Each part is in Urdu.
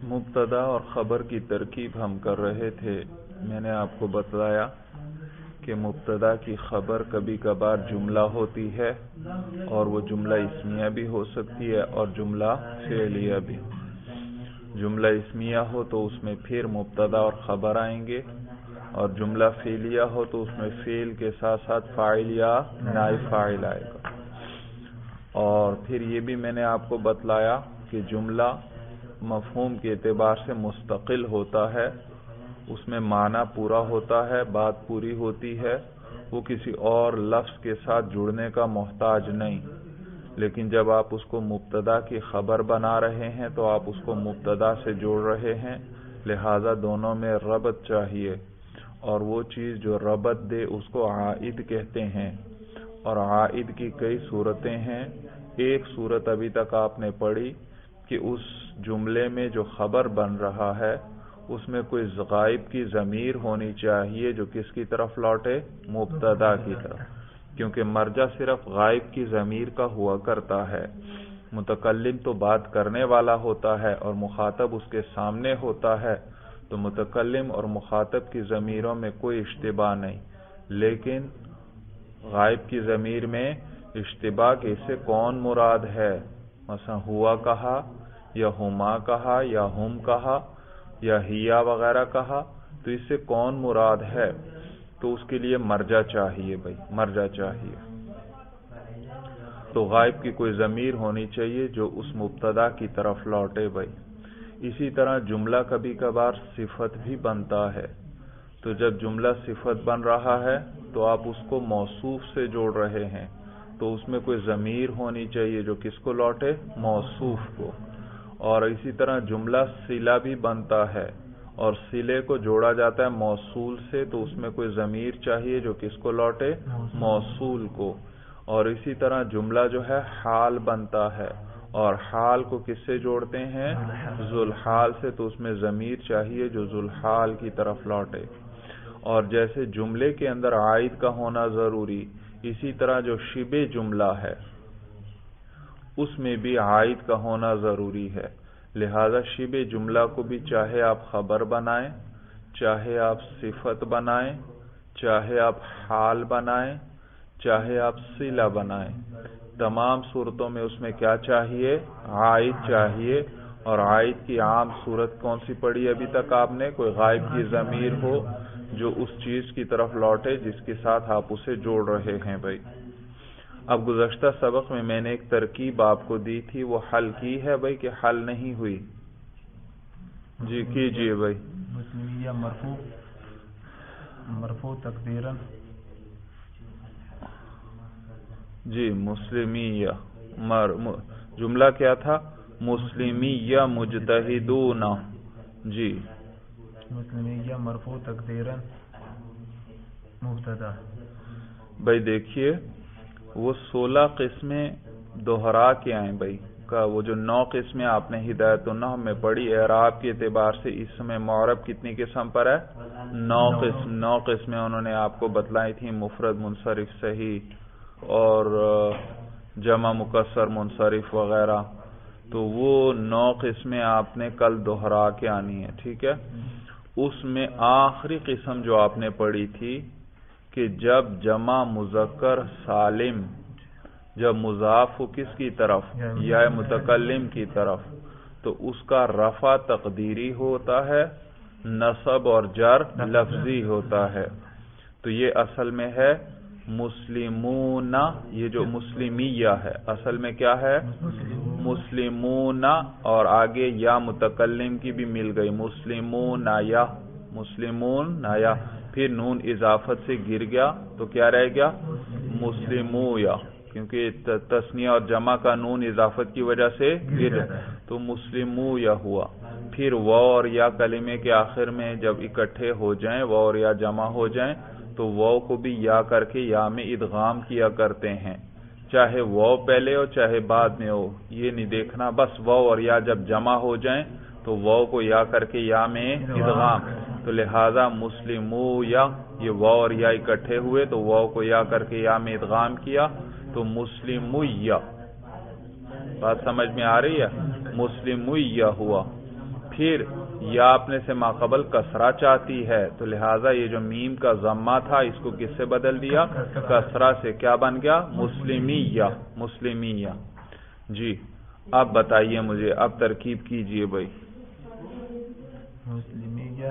مبتدا اور خبر کی ترکیب ہم کر رہے تھے. میں نے آپ کو بتلایا کہ مبتدا کی خبر کبھی کبھار جملہ ہوتی ہے اور وہ جملہ اسمیہ بھی ہو سکتی ہے اور جملہ فعلیہ بھی. جملہ اسمیہ ہو تو اس میں پھر مبتدا اور خبر آئیں گے، اور جملہ فعلیہ ہو تو اس میں فعل کے ساتھ ساتھ فاعل یا نائب فاعل آئے گا. اور پھر یہ بھی میں نے آپ کو بتلایا کہ جملہ مفہوم کے اعتبار سے مستقل ہوتا ہے، اس میں معنی پورا ہوتا ہے، بات پوری ہوتی ہے، وہ کسی اور لفظ کے ساتھ جڑنے کا محتاج نہیں. لیکن جب آپ اس کو مبتدا کی خبر بنا رہے ہیں تو آپ اس کو مبتدا سے جوڑ رہے ہیں، لہذا دونوں میں ربط چاہیے، اور وہ چیز جو ربط دے اس کو عائد کہتے ہیں. اور عائد کی کئی صورتیں ہیں. ایک صورت ابھی تک آپ نے پڑھی کہ اس جملے میں جو خبر بن رہا ہے اس میں کوئی غائب کی ضمیر ہونی چاہیے جو کس کی طرف لوٹے؟ مبتدا کی طرف، کیونکہ مرجع صرف غائب کی ضمیر کا ہوا کرتا ہے. متکلم تو بات کرنے والا ہوتا ہے اور مخاطب اس کے سامنے ہوتا ہے، تو متکلم اور مخاطب کی ضمیروں میں کوئی اشتباہ نہیں. لیکن غائب کی ضمیر میں اشتباہ کے سے کون مراد ہے؟ مثلا ہوا کہا یا ہما کہا یا ہم کہا یا ہیا وغیرہ کہا، تو اس سے کون مراد ہے؟ تو اس کے لیے مرجع چاہیے بھائی، مرجع چاہیے. تو غائب کی کوئی ضمیر ہونی چاہیے جو اس مبتدا کی طرف لوٹے بھائی. اسی طرح جملہ کبھی کبھار صفت بھی بنتا ہے. تو جب جملہ صفت بن رہا ہے تو آپ اس کو موصوف سے جوڑ رہے ہیں، تو اس میں کوئی ضمیر ہونی چاہیے جو کس کو لوٹے؟ موصوف کو. اور اسی طرح جملہ صلہ بھی بنتا ہے اور صلے کو جوڑا جاتا ہے موصول سے، تو اس میں کوئی ضمیر چاہیے جو کس کو لوٹے؟ موصول کو. اور اسی طرح جملہ جو ہے حال بنتا ہے اور حال کو کس سے جوڑتے ہیں؟ ذوالحال سے، تو اس میں ضمیر چاہیے جو ذوالحال کی طرف لوٹے. اور جیسے جملے کے اندر عائد کا ہونا ضروری، اسی طرح جو شبہ جملہ ہے اس میں بھی عائد کا ہونا ضروری ہے. لہذا شبہ جملہ کو بھی چاہے آپ خبر بنائیں، چاہے آپ صفت بنائیں، چاہے آپ حال بنائیں، چاہے آپ صلہ بنائیں، تمام صورتوں میں اس میں کیا چاہیے؟ عائد چاہیے. اور عائد کی عام صورت کون سی پڑھی ابھی تک آپ نے؟ کوئی غائب کی ضمیر ہو جو اس چیز کی طرف لوٹے جس کے ساتھ آپ اسے جوڑ رہے ہیں بھائی. اب گزشتہ سبق میں نے ایک ترکیب آپ کو دی تھی، وہ حل کی ہے بھائی کہ حل نہیں ہوئی؟ جی کیجئے بھائی. مسلمیہ مرفوع تقدیراً. جی مسلمیہ جملہ کیا تھا؟ مسلمیہ مجتہدون. جی مسلمیہ مرفوع تقدیراً مبتدا. بھائی دیکھیے وہ 16 قسمیں دوہرا کے آئیں بھائی کا، وہ جو 9 قسمیں آپ نے ہدایت النحو میں پڑھی، اعراب کے اعتبار سے اس میں معرب کتنی قسم پر ہے؟ 9 قسمیں انہوں نے آپ کو بتلائی تھیں، مفرد منصرف صحیح اور جمع مکسر منصرف وغیرہ. تو وہ 9 قسمیں آپ نے کل دوہرا کے آنی ہے، ٹھیک ہے. اس میں آخری قسم جو آپ نے پڑھی تھی کہ جب جمع مذکر سالم جب مضاف ہو کس کی طرف؟ یا متکلم کی طرف، تو اس کا رفع تقدیری ہوتا ہے، نصب اور جر لفظی ہوتا ہے. تو یہ اصل میں ہے مسلمون. یہ جو مسلمیہ ہے اصل میں کیا ہے؟ مسلمون. اور آگے یا متکلم کی بھی مل گئی، مسلمون یا، مسلمون یا، پھر نون اضافت سے گر گیا تو کیا رہ گیا؟ مسلمویا، کیونکہ تثنیہ اور جمع کا نون اضافت کی وجہ سے گر، تو مسلمویا ہوا. پھر واو اور یا کلمے کے آخر میں جب اکٹھے ہو جائیں، واو اور یا جمع ہو جائیں، تو واو کو بھی یا کر کے یا میں ادغام کیا کرتے ہیں، چاہے واو پہلے ہو چاہے بعد میں ہو، یہ نہیں دیکھنا. بس واو اور یا جب جمع ہو جائیں تو واو کو یا کر کے یا میں ادغام. تو لہذا مسلمو یا، یہ واو اور یا اکٹھے ہوئے تو واو کو یا کر کے یا میں ادغام کیا، تو مسلمیہ. بات سمجھ میں آ رہی ہے؟ مسلمیہ ہوا. پھر یا اپنے سے ماقبل کسرہ چاہتی ہے تو لہٰذا یہ جو میم کا ضمہ تھا اس کو کس سے بدل دیا؟ کسرہ سے. کیا بن گیا؟ مسلمیہ. مسلمیہ. جی اب بتائیے مجھے، اب ترکیب کیجئے بھائی. مسلمیہ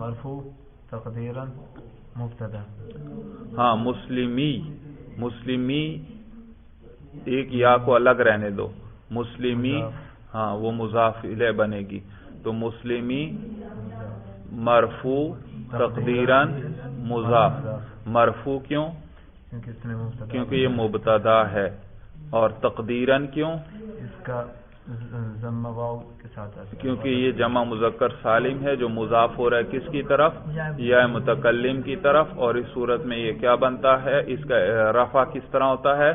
مرفوع تقدیراً مبتدا. ہاں مسلمی ایک یا کو الگ رہنے دو. مسلمی ہاں وہ مضاف الیہ بنے گی. تو مسلمی مرفوع تقدیراً مضاف. مرفوع کیوں؟ کیونکہ یہ مبتدا ہے. اور تقدیراً کیوں؟ اس کا ضمہ واو کے ساتھ آتا ہے کیونکہ یہ جمع مذکر سالم ہے جو مضاف ہو رہا ہے کس کی طرف؟ یا متکلم کی طرف. اور اس صورت میں یہ کیا بنتا ہے؟ اس کا رفع کس طرح ہوتا ہے؟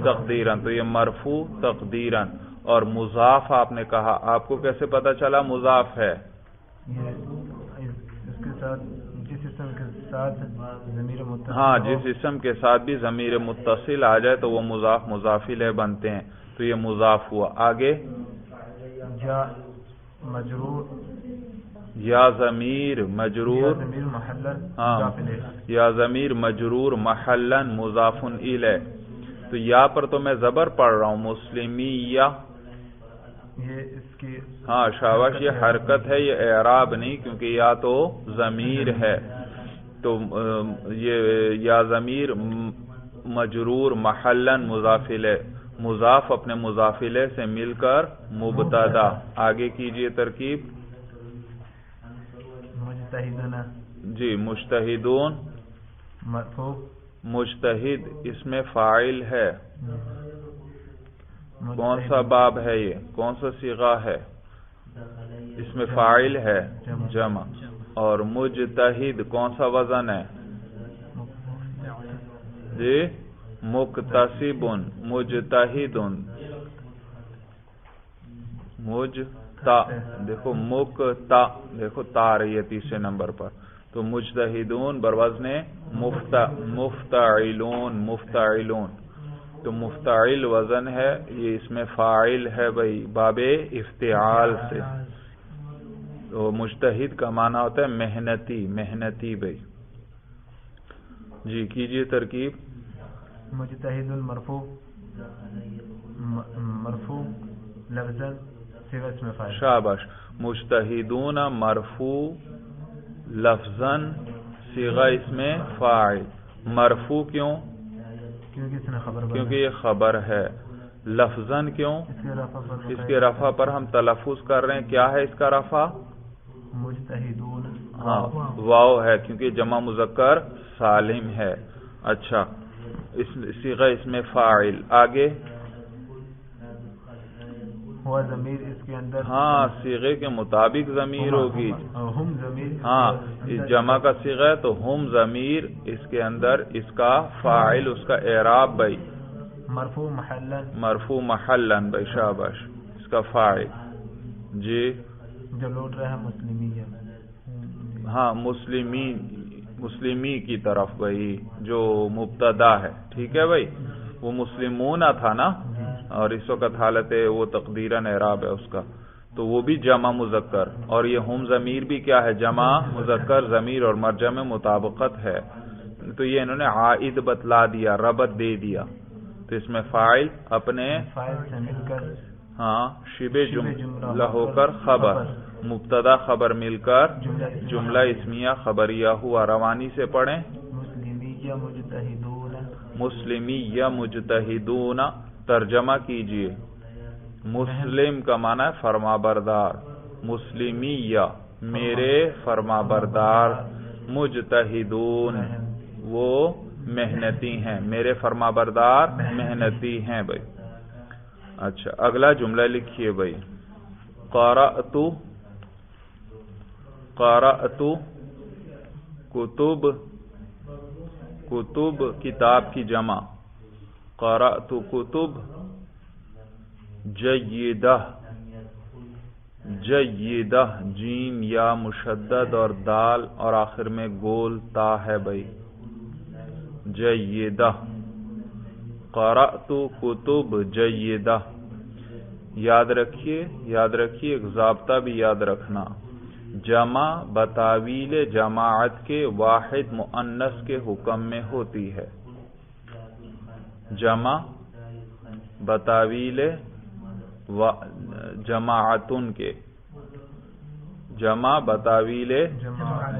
تقدیراً. تو یہ مرفوع تقدیراً. اور مضاف آپ نے کہا، آپ کو کیسے پتا چلا مضاف ہے؟ اس کے ساتھ جس اسم کے ساتھ ضمیر متصل، ہاں جس اسم کے ساتھ بھی ضمیر متصل آ جائے تو وہ مضاف مضاف الیہ بنتے ہیں. تو یہ مضاف ہوا. آگے یا مجرور، یا ضمیر مجرور، ہاں یا ضمیر مجرور محلن مضاف الیہ. تو یا پر تو میں زبر پڑھ رہا ہوں مسلمیہ. یہ اس کی ہاں شاباش، یہ حرکت ہے، یہ اعراب نہیں، کیونکہ یا تو ضمیر ہے. تو یہ یا ضمیر مجرور محلن مضاف الیہ، مضاف اپنے مضاف الیہ سے مل کر مبتدا. آگے کیجئے ترکیب. مجتہدون، جی مجتہدون مرفوع. مجتہد اس میں فاعل ہے. کون سا باب ہے یہ؟ کون سا صیغہ ہے؟ اس میں فاعل ہے جمع. اور مجتہد کون سا وزن ہے؟ جی مکتسب. مجتہد مجتا، دیکھو مکتا، دیکھو تا رہی ہے تیسرے نمبر پر. تو مجتہدون بروزن مفتعلون. مفتعلون تو مفتعل وزن ہے، یہ اس میں فاعل ہے بھائی باب افتعال سے. تو مجتہد کا معنی ہوتا ہے محنتی. محنتی بھائی. جی کیجئے ترکیب. مجتہد مرفوع، مرفوع لفظاً صیغہ اسم فاعل. شاباش. مجتہدون مرفوع لفظاً صیغہ اسم فاعل. مرفوع کیوں؟ کیونکہ یہ خبر ہے. لفظاً کیوں؟ اس کے رفع پر ہم تلفظ کر رہے ہیں. کیا ہے اس کا رفع؟ مجتہدون. ہاں واو ہے کیونکہ جمع مذکر سالم ہے. اچھا صیغہ اس میں فاعل. آگے ہوا ضمیر اس کے اندر، ہاں صیغے کے مطابق ضمیر ہوگی. ہم ضمیر، ہاں اس جمع کا صیغہ ہے تو ہم ضمیر اس کے اندر اس کا فاعل، اس کا اعراب بھائی مرفوع محلن. مرفوع محلن بھائی شاباش. اس کا فاعل جی جو لوٹ رہا ہے مسلمیہ. ہاں مسلمی کی طرف بھائی جو مبتدا ہے. ٹھیک ہے بھائی. وہ مسلمون تھا نا، اور اس وقت حالت وہ تقدیراً اعراب ہے اس کا. تو وہ بھی جمع مذکر. اور یہ ہم ضمیر بھی کیا ہے؟ جمع مذکر. ضمیر اور مرجع میں مطابقت ہے. تو یہ انہوں نے عائد بتلا دیا، ربط دے دیا. تو اس میں فاعل اپنے فاعل سے مل کر، ہاں شبہ جملہ ہو کر خبر، مبتدا خبر مل کر جملہ اسمیہ خبریہ ہوا. روانی سے پڑھیں. مسلمیہ مجتہدون. مسلمیہ مجتہدون. ترجمہ کیجئے. مسلم کا معنی ہے فرما بردار. مسلمیہ میرے فرما بردار. مجتہدون وہ محنتی ہیں. میرے فرما بردار محنتی ہیں بھائی. اچھا اگلا جملہ لکھیے بھائی. قرأت کتب. کتب کتاب کی جمع. قرأت کتب جیدہ. جیدہ جیم یا مشدد اور دال اور آخر میں گول تا ہے بھائی. جیدہ. قرأت کتب جیدہ. یاد رکھیے ایک ضابطہ بھی یاد رکھنا، جمع بتاویل جماعت کے واحد مؤنث کے حکم میں ہوتی ہے، جمع بتاویل جماعتن کے، جمع بتاویل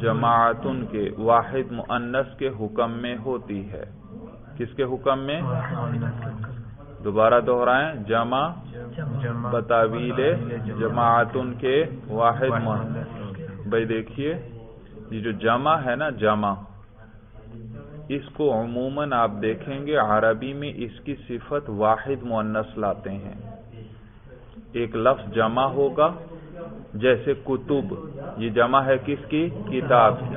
جماعتن کے واحد مؤنث کے حکم میں ہوتی ہے۔ کس کے حکم میں؟ دوبارہ دہرائیں، جمع بتاویل جماعتن کے واحد مؤنث۔ بھائی دیکھیے یہ جو جمع ہے نا، جمع، اس کو عموماً آپ دیکھیں گے عربی میں اس کی صفت واحد مؤنث لاتے ہیں۔ ایک لفظ جمع ہوگا، جیسے کتب، یہ جمع ہے کس کی؟ کتاب کی،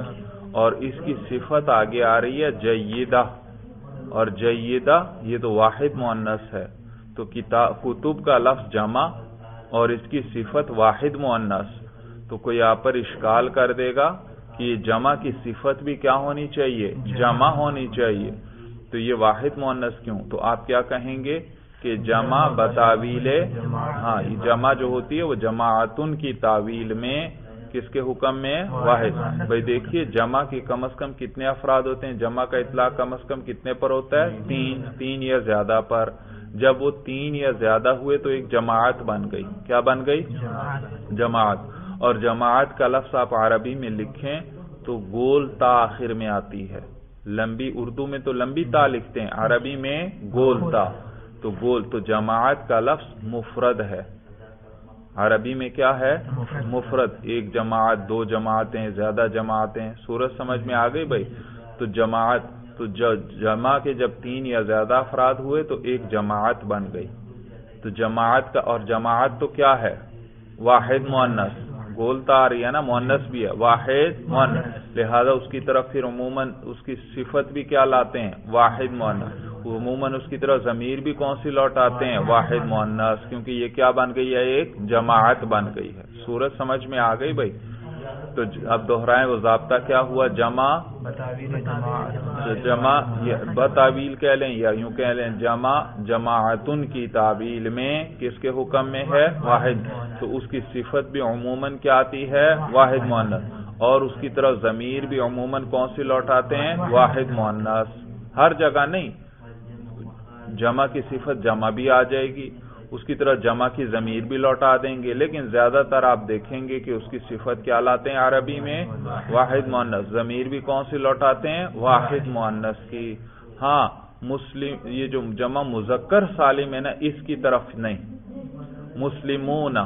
اور اس کی صفت آگے آ رہی ہے جیدہ، اور جیدہ یہ تو واحد مؤنث ہے، تو کتب کا لفظ جمع اور اس کی صفت واحد مؤنث، تو کوئی آپ پر اشکال کر دے گا کہ یہ جمع کی صفت بھی کیا ہونی چاہیے؟ جمع ہونی چاہیے، تو یہ واحد مؤنث کیوں؟ تو آپ کیا کہیں گے کہ جمع بتاویل، ہاں یہ جمع جو ہوتی ہے وہ جماعتن کی تعویل میں کس کے حکم میں؟ واحد۔ بھائی دیکھیے جمع کی کم از کم کتنے افراد ہوتے ہیں؟ جمع کا اطلاق کم از کم کتنے پر ہوتا ہے؟ تین یا زیادہ پر۔ جب وہ 3 یا زیادہ ہوئے تو ایک جماعت بن گئی۔ کیا بن گئی؟ جماعت۔ اور جماعت کا لفظ آپ عربی میں لکھیں تو گول تا آخر میں آتی ہے، لمبی، اردو میں تو لمبی تا لکھتے ہیں، عربی میں گول تا، تو گول، تو جماعت کا لفظ مفرد ہے، عربی میں کیا ہے؟ مفرد۔ ایک جماعت، 2 جماعتیں، زیادہ جماعتیں، صورت سمجھ میں آ گئی بھائی؟ تو جماعت، تو جمع کے جب 3 یا زیادہ افراد ہوئے تو ایک جماعت بن گئی، تو جماعت کا، اور جماعت تو کیا ہے؟ واحد مؤنث، گولتا آ رہی ہے نا، مؤنث بھی ہے، واحد مؤنث، لہذا اس کی طرف پھر عموماً اس کی صفت بھی کیا لاتے ہیں؟ واحد مؤنث۔ عموماً اس کی طرف ضمیر بھی کون سی لوٹاتے ہیں؟ واحد مؤنث، کیونکہ یہ کیا بن گئی ہے؟ ایک جماعت بن گئی ہے۔ صورت سمجھ میں آ گئی بھائی؟ تو اب دوہرائیں وہ ضابطہ کیا ہوا؟ جمع بتاویل کہہ لیں یا یوں کہہ لیں جمع جماعتن کی تعویل میں کس کے حکم میں ہے؟ واحد، تو اس کی صفت بھی عموماً کیا آتی ہے؟ واحد مؤنث، اور اس کی طرف ضمیر بھی عموماً کون سی لوٹاتے ہیں؟ واحد مؤنث۔ ہر جگہ نہیں، جمع کی صفت جمع بھی آ جائے گی، اس کی طرف جمع کی ضمیر بھی لوٹا دیں گے، لیکن زیادہ تر آپ دیکھیں گے کہ اس کی صفت کیا لاتے ہیں عربی میں؟ واحد مؤنث، ضمیر بھی کون سی لوٹاتے ہیں؟ واحد مؤنث کی۔ ہاں مسلم، یہ جو جمع مذکر سالم ہے نا، اس کی طرف نہیں، مسلمون،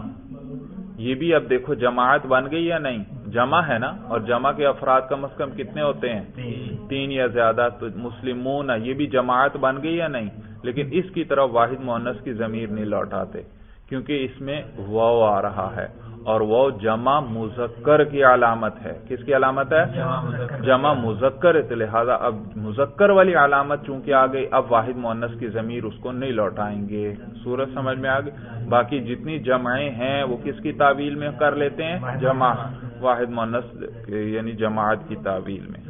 یہ بھی اب دیکھو جماعت بن گئی یا نہیں؟ جمع ہے نا، اور جمع کے افراد کم از کم کتنے ہوتے ہیں؟ 3 یا زیادہ، تو مسلمون یہ بھی جماعت بن گئی یا نہیں؟ لیکن اس کی طرف واحد مؤنث کی ضمیر نہیں لوٹاتے، کیونکہ اس میں واو آ رہا ہے، اور واو جمع مذکر کی علامت ہے۔ کس کی علامت ہے؟ جمع مذکر ہے، تو لہذا اب مذکر والی علامت چونکہ آ گئی، اب واحد مؤنث کی ضمیر اس کو نہیں لوٹائیں گے۔ صورت سمجھ میں آ گئی؟ باقی جتنی جمعیں ہیں وہ کس کی تعویل میں کر لیتے ہیں؟ جمع، واحد مؤنث یعنی جماعت کی تعویل میں۔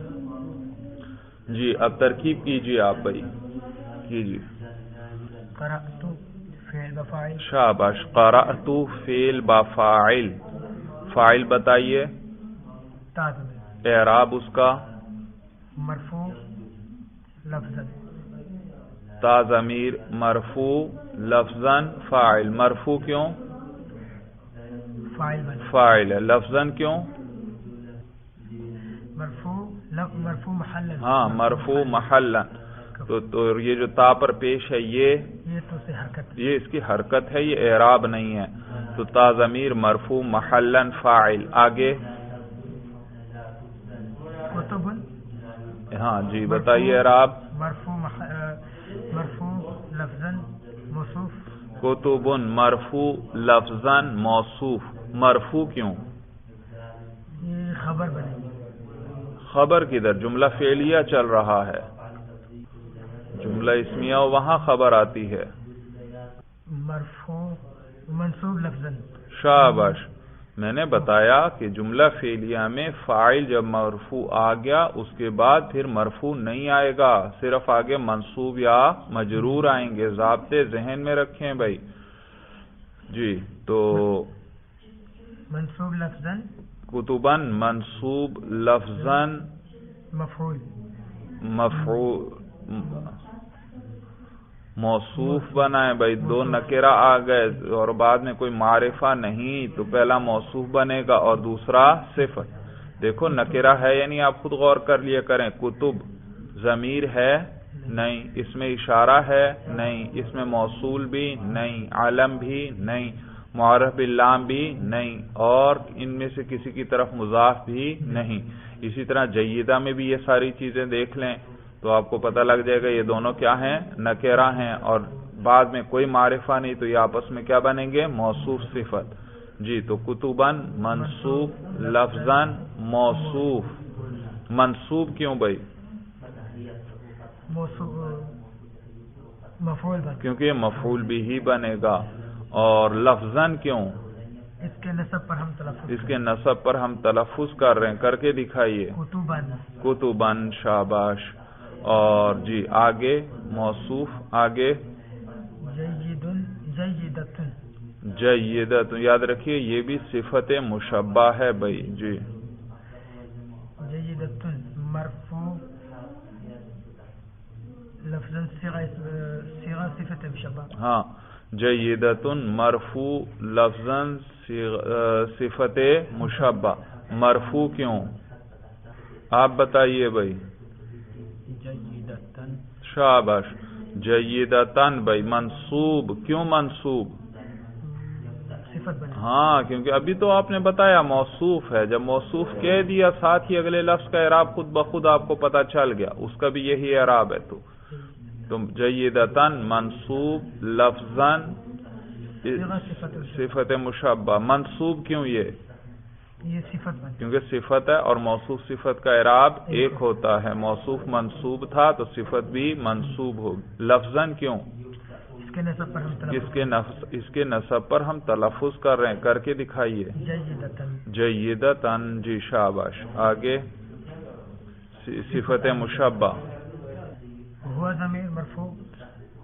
جی اب ترکیب کیجیے آپ بھائی، کیجیے۔ قرأت فعل بفاعل، شاباش، قرأت فعل بفاعل، فاعل بتائیے، اعراب اس کا؟ مرفوع لفظاً، تا ضمیر مرفوع لفظاً فاعل، مرفوع کیوں؟ فاعل ہے، لفظاً کیوں؟ مرفوع محلاً، ہاں مرفوع محلاً، تو یہ جو تا پر پیش ہے یہ تو سے حرکت، یہ اس کی حرکت ہے، یہ اعراب نہیں ہے، تو تا ضمیر مرفوع محلاً فاعل۔ آگے کتب، ہاں جی بتائیے اعراب۔ مرفوع لفظاً موصوف، کتب مرفوع لفظاً موصوف، مرفوع کیوں؟ یہ خبر بنے گی، خبر کدھر؟ جملہ فعلیہ چل رہا ہے، جملہ اسمیہ وہاں خبر آتی ہے۔ مرفوع منصوب لفظاً، شاباش، میں نے بتایا کہ جملہ فعلیہ میں فاعل جب مرفوع آ گیا اس کے بعد پھر مرفوع نہیں آئے گا، صرف آگے منصوب یا مجرور آئیں گے، ضابطے ذہن میں رکھیں بھائی۔ جی تو منصوب لفظاً کتبن منصوب لفظاً مفعول موصوف بنائے بھائی. دو نکرہ آ گئے اور بعد میں کوئی معرفہ نہیں تو پہلا موصوف بنے گا اور دوسرا صفت. دیکھو نکرہ ہے یعنی آپ خود غور کر لیا کریں. کتب ضمیر ہے نہیں, اس میں اشارہ ہے نہیں, اس میں موصول بھی نہیں, علم بھی نہیں, معرف باللام بھی نہیں, اور ان میں سے کسی کی طرف مضاف بھی نہیں. اسی طرح جیدہ میں بھی یہ ساری چیزیں دیکھ لیں تو آپ کو پتہ لگ جائے گا یہ دونوں کیا ہیں, نکرہ ہیں, اور بعد میں کوئی معرفہ نہیں تو یہ آپس میں کیا بنیں گے, موصوف صفت. جی تو کتبن منصوب لفظاً موصوف. منصوب کیوں بھائی؟ مفعول کیونکہ یہ مفعول بھی ہی بنے گا. اور لفظاً کیوں؟ اس کے نصب پر ہم تلفظ کر رہے ہیں. کر کے دکھائیے. کتبن. شاباش. اور جی آگے موصوف. آگے جیدۃ. یاد رکھیے یہ بھی صفت مشبہ ہے بھائی. جی جیدۃ مرفوع لفظاً صیغہ صفت مشبہ. ہاں جیدۃ مرفوع لفظاً صفت مشبہ. مرفوع کیوں آپ بتائیے بھائی. جیدۃ. شاباش. جیدتاً بھائی منصوب. کیوں منصوب؟ صفت بنے. ہاں کیونکہ ابھی تو آپ نے بتایا موصوف ہے. جب موصوف کہہ دیا ساتھ ہی اگلے لفظ کا اعراب خود بخود آپ کو پتہ چل گیا, اس کا بھی یہی اعراب ہے. تو جیدتاً منصوب لفظاً صفت مشبہ. منصوب کیوں یہ صفت بنے کیونکہ صفت ہے اور موصوف صفت کا اعراب ایک ہوتا ہے. موصوف منصوب تھا تو صفت بھی منصوب ہوگی. لفظاً کیوں؟ اس کے نصب پر ہم تلفظ کر رہے ہیں. کر کے دکھائیے. جیدتاً. جی شاباش. آگے صفت مشبہ. ہوا ضمیر مرفوع.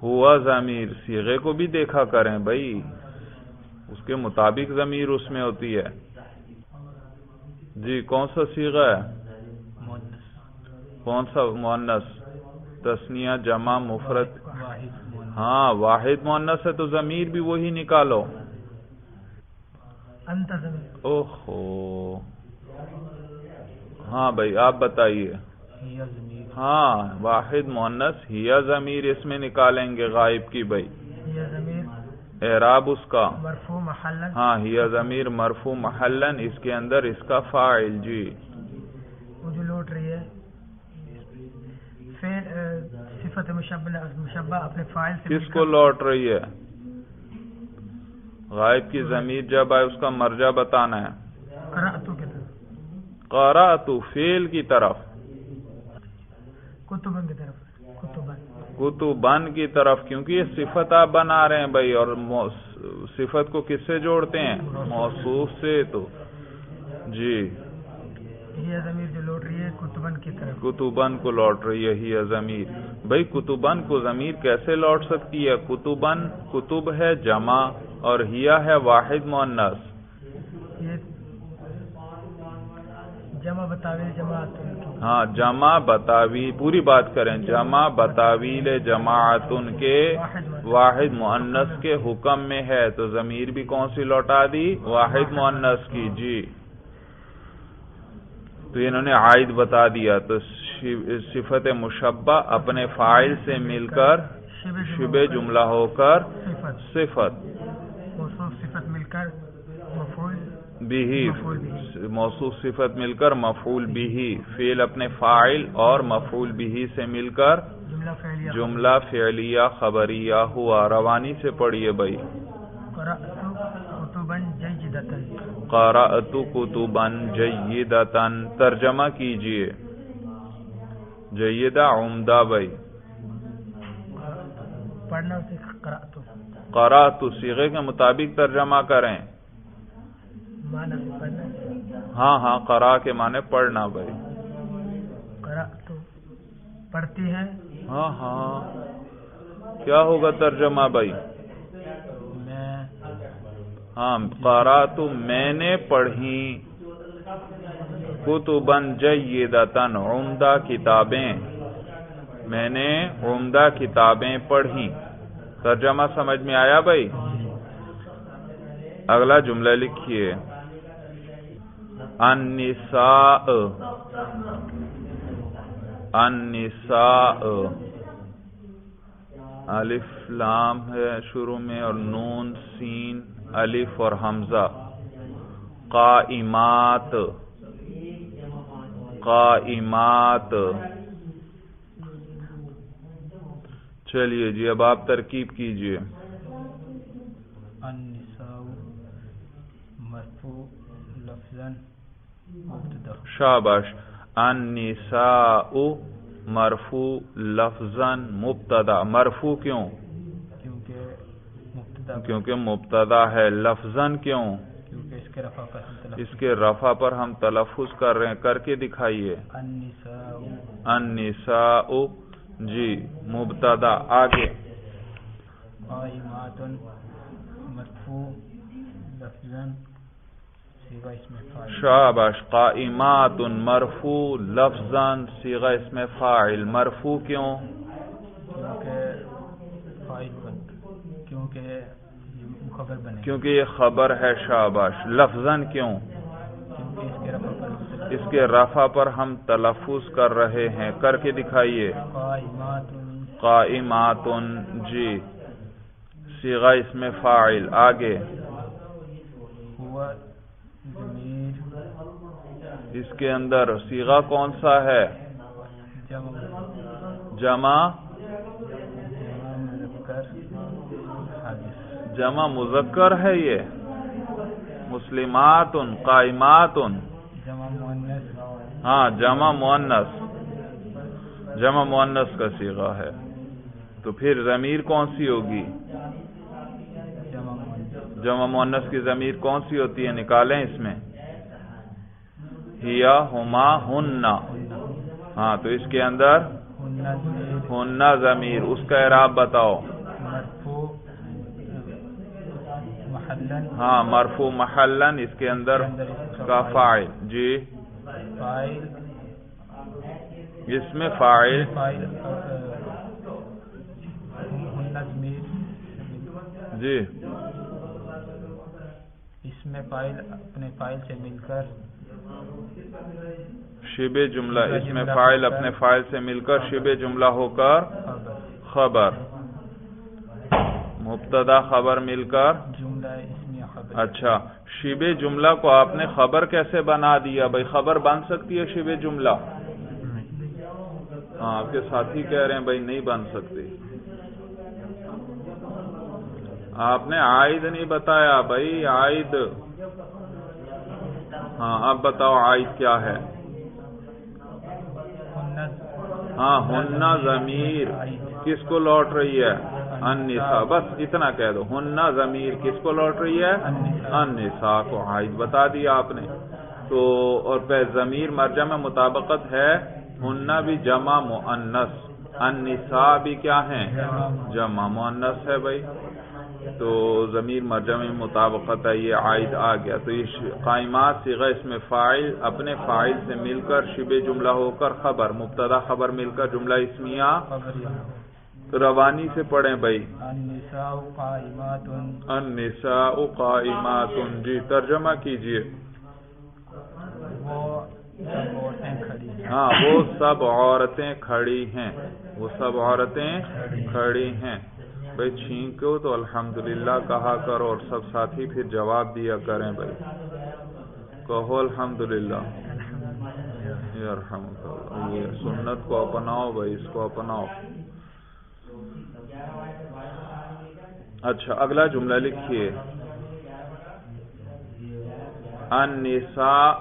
ہوا ضمیر صیغے کو بھی دیکھا کریں بھائی, اس کے مطابق ضمیر اس میں ہوتی ہے. جی کون سا صیغہ ہے؟ کون سا مؤنث؟ تثنیہ جمع مفرد. ہاں واحد مؤنث ہے تو ضمیر بھی وہی نکالو. انت ضمیر. اوہو ہاں بھائی آپ بتائیے. ہاں واحد مؤنث ہیا ضمیر اس میں نکالیں گے غائب کی بھائی. اعراب اس کا مرفوع محلن. ہاں ہیا ضمیر مرفوع محلن, اس کے اندر اس کا فاعل. جی وہ جو لوٹ رہی ہے صفت مشبہ اپنے فاعل سے کس کو لوٹ رہی ہے؟ غائب کی ضمیر جب آئے اس کا مرجع بتانا ہے. قرأتو کی طرف. قرأتو فعل کی طرف. کتبن کی طرف. کتبن کی طرف کیونکہ یہ صفت آپ بنا رہے ہیں بھائی, اور صفت کو کس سے جوڑتے ہیں؟ موصوف سے. تو جی یہ ضمیر جو لوٹ رہی ہے کتبن کی طرف. کتبن کو لوٹ رہی ہے یہ ضمیر. بھائی کتبن کو ضمیر کیسے لوٹ سکتی ہے؟ کتبن کتب ہے جمع اور ہیا ہے واحد مؤنث. جمع بتاویل جماعت. ہاں جمع بتاویل پوری بات کریں. جمع بتاویل جماعتن کے واحد مؤنث کے حکم میں ہے تو ضمیر بھی کون سی لوٹا دی؟ واحد مؤنث کی. جی تو انہوں نے عائد بتا دیا. تو صفت مشبہ اپنے فاعل سے مل کر شبہ جملہ ہو کر صفت. موصوف صفت مل کر مفعول بھی. موصوف صفت مل کر مفعول بھی. فعل اپنے فاعل اور مفعول بھی سے مل کر جملہ فعلیہ خبریہ ہوا. روانی سے پڑھیے بھائی. قرأت کتبن جیدتن. ترجمہ کیجئے. جیدہ عمدہ بھائی. پڑھنا قرأت صیغے کے مطابق ترجمہ کریں. ہاں قرأ کے معنی پڑھنا بھائی. قرأت پڑھتی ہے. ہاں کیا ہوگا ترجمہ بھائی؟ ہاں قرأت میں نے پڑھی کتباً جیدتاً عمدہ کتابیں، میں نے عمدہ کتابیں پڑھی. ترجمہ سمجھ میں آیا بھائی؟ اگلا جملہ لکھیے. النساء، النساء الف لام ہے شروع میں اور نون سین الف اور حمزہ. قائمات، قائمات. چلیے جی اب آپ ترکیب کیجئے. النساء مرفوع لفظاً مبتدا. شاباش. النساء مرفوع لفظاً مبتدا. مرفوع کیوں؟ کیونکہ مبتدا ہے. لفظاً کیوں؟ کیونکہ اس کے رفع پر ہم تلفظ کر رہے ہیں. کر کے دکھائیے. النساء، النساء جی مبتدا. آگے. قائمات مرفوع لفظاً صیغہ اسم فاعل. شاباش. قائمات مرفوع لفظاً صیغہ اسم فاعل. مرفوع کیوں؟ کیونکہ یہ خبر ہے. شاباش. لفظاً کیوں؟ اس کے رفع پر ہم تلفظ کر رہے ہیں. کر کے دکھائیے. قائمات جی صیغہ اسم فاعل. آگے. اس کے اندر صیغہ کون سا ہے؟ جمع مذکر ہے. یہ مسلمات، قائمات. ہاں جمع مؤنث، جمع مؤنث کا صیغہ ہے. تو پھر ضمیر کون سی ہوگی؟ جمع مؤنث کی ضمیر کون سی ہوتی ہے؟ نکالیں اس میں. ہیا، ہما، ہن. ہاں تو اس کے اندر ہن ضمیر. اس کا اعراب بتاؤ. ہاں مرفوع محلاً. اس کے اندر کا فاعل جی اس میں فاعل جی اس میں فاعل اپنے فاعل سے مل کر شبہ جملہ. اس میں فاعل اپنے فاعل سے مل کر شبہ جملہ ہو کر خبر. مبتدا خبر مل کر جملہ اسمیہ خبر. اچھا شبہ جملہ کو آپ نے خبر کیسے بنا دیا بھائی؟ خبر بن سکتی ہے شبہ جملہ؟ ہاں آپ کے ساتھی کہہ رہے ہیں بھائی نہیں بن سکتی. آپ نے عائد نہیں بتایا بھائی. عائد. ہاں اب بتاؤ عائد کیا ہے؟ ہاں ہن ضمیر کس کو لوٹ رہی ہے؟ النساء. بس اتنا کہہ دو. ہن ضمیر کس کو لوٹ رہی ہے؟ النساء کو. عائد بتا دیا آپ نے. تو اور پہ ضمیر مرجع میں مطابقت ہے. ہن بھی جمع مؤنث، النساء بھی کیا ہیں؟ جمع مؤنث ہے بھائی. تو ضمیر مرجع میں مطابقت ہے. یہ عائد آ گیا. تو یہ قائمات صیغہ اسم فاعل اپنے فاعل سے مل کر شبہ جملہ ہو کر خبر. مبتدا خبر مل کر جملہ اسمیہ. روانی سے پڑھیں بھائی. النساء قائمات. النساء قائمات جی ترجمہ کیجئے. ہاں وہ سب عورتیں کھڑی ہیں. وہ سب عورتیں کھڑی ہیں. بھائی چھینکو تو الحمدللہ کہا کرو اور سب ساتھی پھر جواب دیا کریں بھائی. کہو الحمدللہ. یرحمک اللہ. یہ سنت کو اپناؤ بھائی. اس کو اپناؤ. اچھا اگلا جملہ لکھیے. النساء،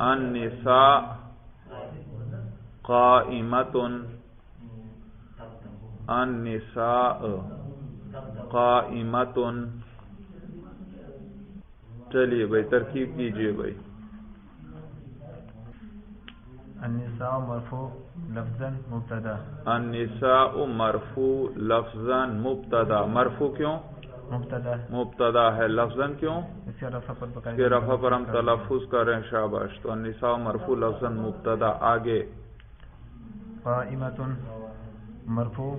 النساء قائمۃ. النساء قائمۃ. چلیے بھائی ترکیب کیجئے بھائی. النساء مرفوع لفظاً مبتدا. النساء مرفوع لفظاً مبتدا. مرفوع کیوں؟ مبتدا ہے لفظاً کیوں؟ اس کے رفع پر اس کے رفع پر ہم تلفظ کر رہے ہیں شاباش. تو النساء مرفوع لفظاً مبتدا. آگے قائمۃ مرفوع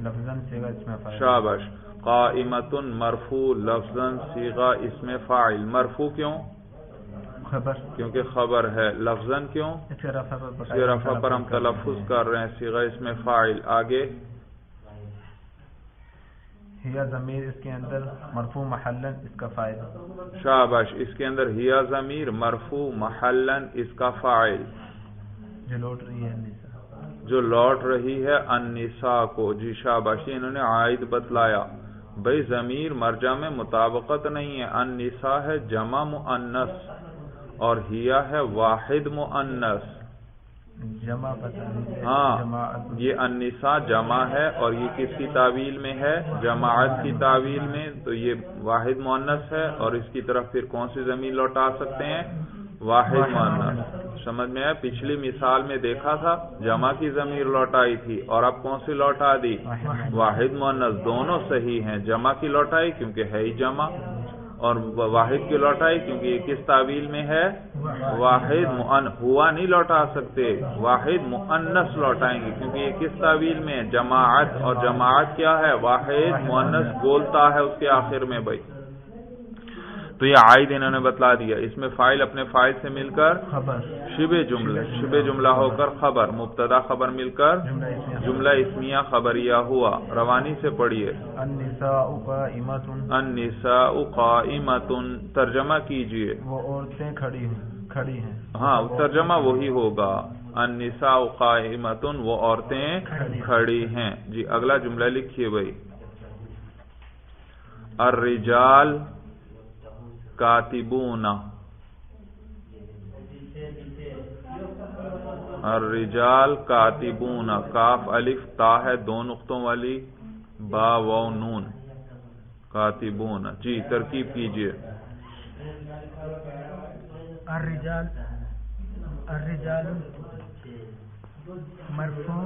لفظاً صیغہ اسم فاعل. شاباش. قائمۃ مرفوع لفظاً صیغہ اسم فاعل. مرفوع کیوں؟ خبر کیونکہ خبر ہے. لفظاً کیوں؟ اس کے رفع پر ہم تلفظ کر رہے ہیں صیغہ اسم فاعل. آگے ہیا ضمیر اس کے اندر مرفوع محلن اس کا فاعل. شاباش. اس کے اندر ہیا ضمیر مرفوع محلن اس کا فاعل جو لوٹ رہی ہے النساء. جو لوٹ رہی ہے النساء کو. جی شاباش. انہوں نے عائد بتلایا. بھئی ضمیر مرجع میں مطابقت نہیں ہے. النساء ہے جمع مؤنث اور ہیا ہے واحد مؤنث. جمع پتہ ہاں یہ النساء جمع ہے اور یہ کس کی تعویل میں ہے؟ جماعت کی تعویل میں. تو یہ واحد مؤنث ہے اور اس کی طرف پھر کون سی ضمیر لوٹا سکتے ہیں؟ واحد مؤنث. سمجھ میں ہے؟ پچھلی مثال میں دیکھا تھا جمع کی ضمیر لوٹائی تھی اور اب کون سی لوٹا دی؟ واحد مؤنث. دونوں صحیح ہیں. جمع کی لوٹائی کیونکہ ہے ہی جمع اور واحد کی لوٹائی کیونکہ یہ کس تعویل میں ہے؟ واحد ہوا نہیں لوٹا سکتے. واحد مؤنث لوٹائیں گے کیونکہ یہ کس تعویل میں ہے؟ جماعت. اور جماعت کیا ہے؟ واحد مؤنث بولتا ہے اس کے آخر میں. بھائی تو یہ عائد انہوں نے بتلا دیا. اس میں فاعل اپنے فاعل سے مل کر شبہ جملہ ہو کر خبر. مبتدا خبر مل کر جملہ اسمیہ خبریہ ہوا. روانی سے پڑھیے. النساء قائمۃ. النساء قائمۃ. ترجمہ کیجئے. وہ عورتیں کھڑی ہیں. ہاں ترجمہ وہی ہوگا. النساء قائمۃ. وہ عورتیں کھڑی ہیں. جی اگلا جملہ لکھیے بھائی. الرجال کاتبون. الرجال کاتبون. کاف الف تا ہے دو نقطوں والی با واو نون. کاتبون. جی ترکیب کیجئے. الرجال مرفوع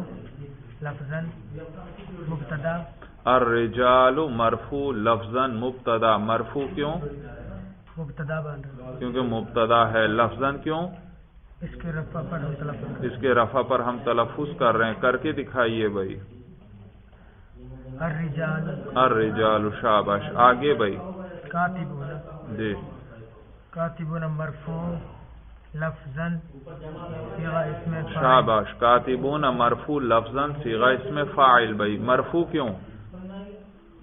لفظاً مبتدا. الرجال مرفوع لفظاً مبتدا. مرفوع کیوں؟ مبتدا بن رہا کیونکہ مبتدا ہے. لفظاً کیوں؟ اس کے رفع پر ہم تلفظ. اس کے رفع پر ہم تلفظ کر رہے ہیں. کر کے دکھائیے بھائی. الرجال. شاباش. آگے بھائی. کاتبون. جی کاتبون مرفوع لفظاً صیغہ اسم فاعل. شاباش. کاتبون مرفوع لفظاً صیغہ اسم فاعل. بھائی مرفوع کیوں؟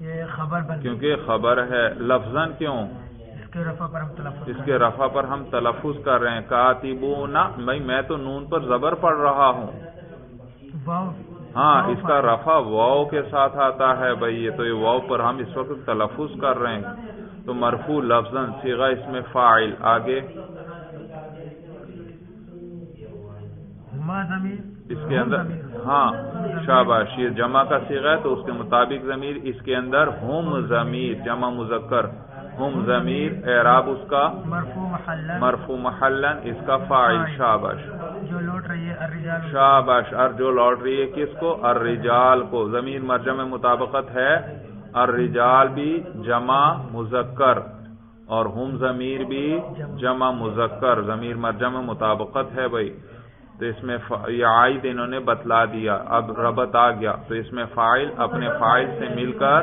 یہ خبر بن کیونکہ خبر ہے. لفظاً کیوں؟ اس کے رفع پر ہم تلفظ. اس کے رفع پر ہم تلفظ کر رہے ہیں. کاتبون. بھائی میں تو نون پر زبر پڑھ رہا ہوں. ہاں اس کا رفع واو کے ساتھ آتا ہے. بھائی یہ تو یہ واو پر ہم اس وقت تلفظ کر رہے ہیں. تو مرفوع لفظاً صیغہ اسم فاعل. آگے اس کے اندر ہاں شاباش. یہ جمع کا صیغہ ہے تو اس کے مطابق ضمیر اس کے اندر ہم ضمیر جمع مذکر ہم ضمیر اعراب اس کا مرفوع محلن اس کا فاعل. شاباش. جو لوٹ رہی ہے الرجال. شاباش. جو لوٹ رہی ہے کس کو؟ الرجال کو. ضمیر مرجع میں مطابقت ہے. الرجال بھی جمع مذکر اور ہم ضمیر بھی جمع مذکر. ضمیر مرجع میں مطابقت ہے. بھائی تو اس میں یہ عائد انہوں نے بتلا دیا. اب ربط آ گیا. تو اس میں فاعل اپنے فاعل سے مل کر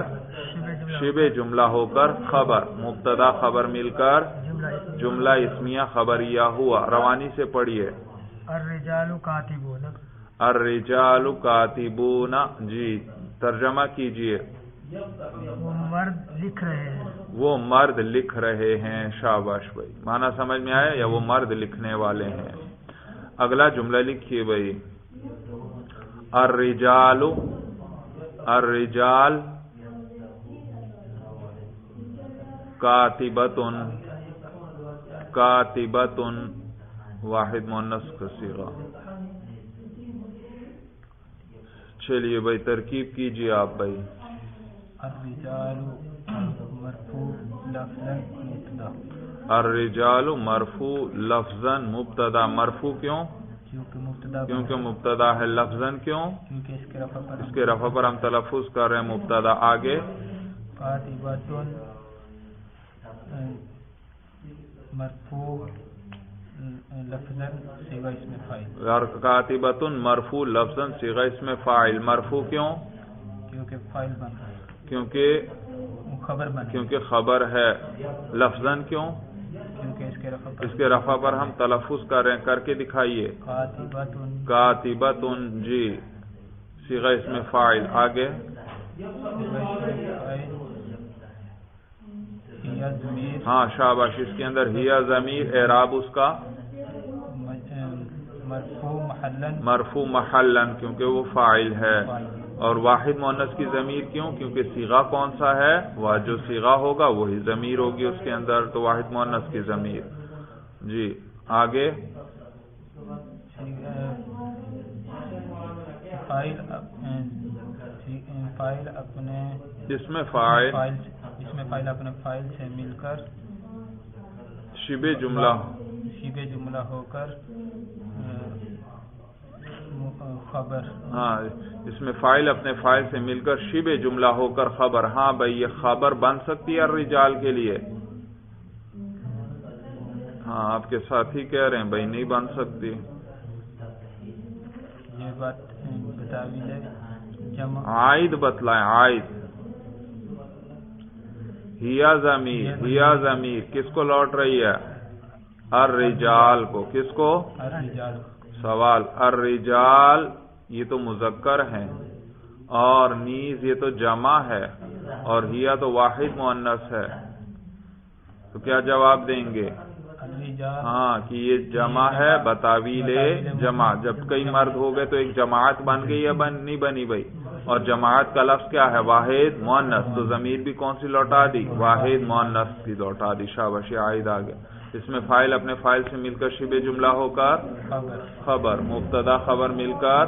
شبہ جملہ ہو کر خبر. مبتدا خبر مل کر جملہ اسمیہ خبریہ ہوا. روانی سے پڑھیے. الرجال کاتبون. الرجال کاتبون. جی ترجمہ کیجئے. وہ مرد لکھ رہے ہیں. وہ مرد لکھ رہے ہیں. شاباش بھائی. معنی سمجھ میں آیا؟ یا وہ مرد لکھنے والے ہیں. اگلا جملہ لکھیے بھائی. الرجال. الرجال کاتبتن. کاتبتن واحد مؤنث کا صیغہ. چلیے بھائی ترکیب کیجئے آپ بھائی. الرجال مرفوع لفظاً مبتدا. الرجال مرفوع لفظاً مبتدا. مرفوع کیوں؟ کیونکہ مبتدا ہے. لفظاً کیوں؟ کیونکہ اس کے رفع پر ہم تلفظ کر رہے ہیں مبتدا. آگے کاتبۃ مرفوع لفظاً صیغہ اسم فاعل. کاتبۃ مرفوع لفظاً صیغہ اسم فاعل. مرفوع کیوں؟ کیونکہ فاعل بن رہا ہے. کیونکہ خبر بن. کیونکہ خبر ہے. لفظاً کیوں؟ کیونکہ اس کے رفع پر ہم تلفظ کر رہے ہیں. کر کے دکھائیے. کاتبۃ. جی صیغہ اسم فاعل. آگے ہاں شاباش. اس کے اندر ہیا ضمیر. اعراب اس کا مرفوع محلن کیونکہ وہ فاعل ہے. اور واحد مؤنث کی ضمیر کیوں؟ کیونکہ صیغہ کون سا ہے؟ وہ جو صیغہ ہوگا وہی ضمیر ہوگی اس کے اندر، تو واحد مؤنث کی ضمیر. جی آگے فاعل اپنے اس میں فاعل اپنے فاعل سے مل کر شبہ جملہ ہو کر خبر. ہاں اس میں فاعل اپنے فاعل سے مل کر شبہ جملہ ہو کر خبر. ہاں بھائی یہ خبر بن سکتی ہے الرجال کے لیے؟ ہاں آپ کے ساتھی کہہ رہے ہیں بھائی نہیں بن سکتی. یہ بات بتاویل جمع عائد بتلائیں. عائد ہیا ضمیر کس کو لوٹ رہی ہے؟ الرجال کو. کس کو؟ الرجال. سوال الرجال یہ تو مذکر ہیں اور نیز یہ تو جمع ہے اور ہیا تو واحد مؤنث ہے، تو کیا جواب دیں گے؟ ہاں کہ یہ جمع ہے بتاویل جمع. جب کئی مرد ہو گئے تو ایک جماعت بن گئی یا نہیں بنی بھائی؟ اور جماعت کا لفظ کیا ہے؟ واحد مؤنث. تو ضمیر بھی کون سی لوٹا دی؟ واحد مؤنث کی لوٹا دی. شاباش. عائد آ گیا. اس میں فاعل اپنے فاعل سے مل کر شبہ جملہ ہو کر خبر. مبتدا خبر مل کر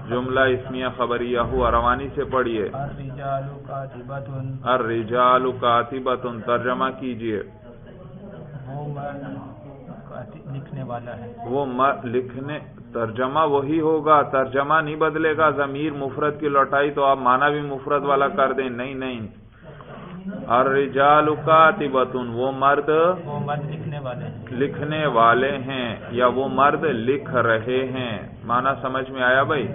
جملہ اسمیہ خبریہ ہوا. روانی سے پڑھیے. الرجال کاتبۃ. ترجمہ کیجئے. لکھنے والا ہے. وہ لکھنے. ترجمہ وہی ہوگا، ترجمہ نہیں بدلے گا. ضمیر مفرد کی لوٹائی تو آپ معنی بھی مفرد والا کر دیں. نہیں. الرجال کاتبۃ. وہ مرد لکھنے والے ہیں یا وہ مرد لکھ رہے ہیں. معنی سمجھ میں آیا بھائی؟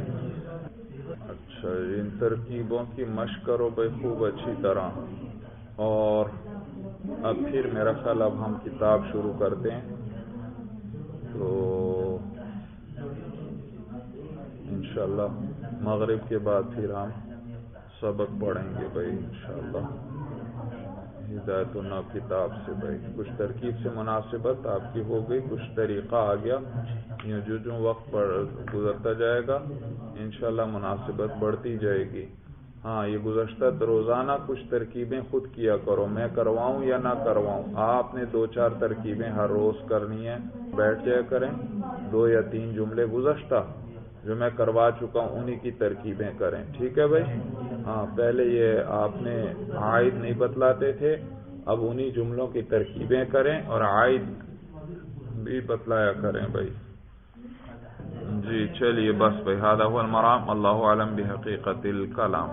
اچھا ان ترکیبوں کی مشق کرو بھائی خوب اچھی طرح. اور اب پھر میرا خیال اب ہم کتاب شروع کرتے ہیں، تو انشاءاللہ مغرب کے بعد پھر ہم سبق پڑھیں گے بھائی انشاءاللہ ہدایت النب کتاب سے. بھائی کچھ ترکیب سے مناسبت آپ کی ہو گئی، کچھ طریقہ آ گیا. جو وقت گزرتا جائے گا انشاءاللہ مناسبت بڑھتی جائے گی. ہاں یہ گزشتہ روزانہ کچھ ترکیبیں خود کیا کرو، میں کرواؤں یا نہ کرواؤں. آپ نے 2-4 ترکیبیں ہر روز کرنی ہیں. بیٹھ جایا کریں. 2 یا 3 جملے گزشتہ جو میں کروا چکا ہوں انہی کی ترکیبیں کریں. ٹھیک ہے بھائی؟ ہاں پہلے یہ آپ نے عائد نہیں بتلاتے تھے، اب انہی جملوں کی ترکیبیں کریں اور عائد بھی بتلایا کریں بھائی. جی چلیے بس بھائی. ھذا ھو المرام. اللہ اعلم بحقیقت الکلام.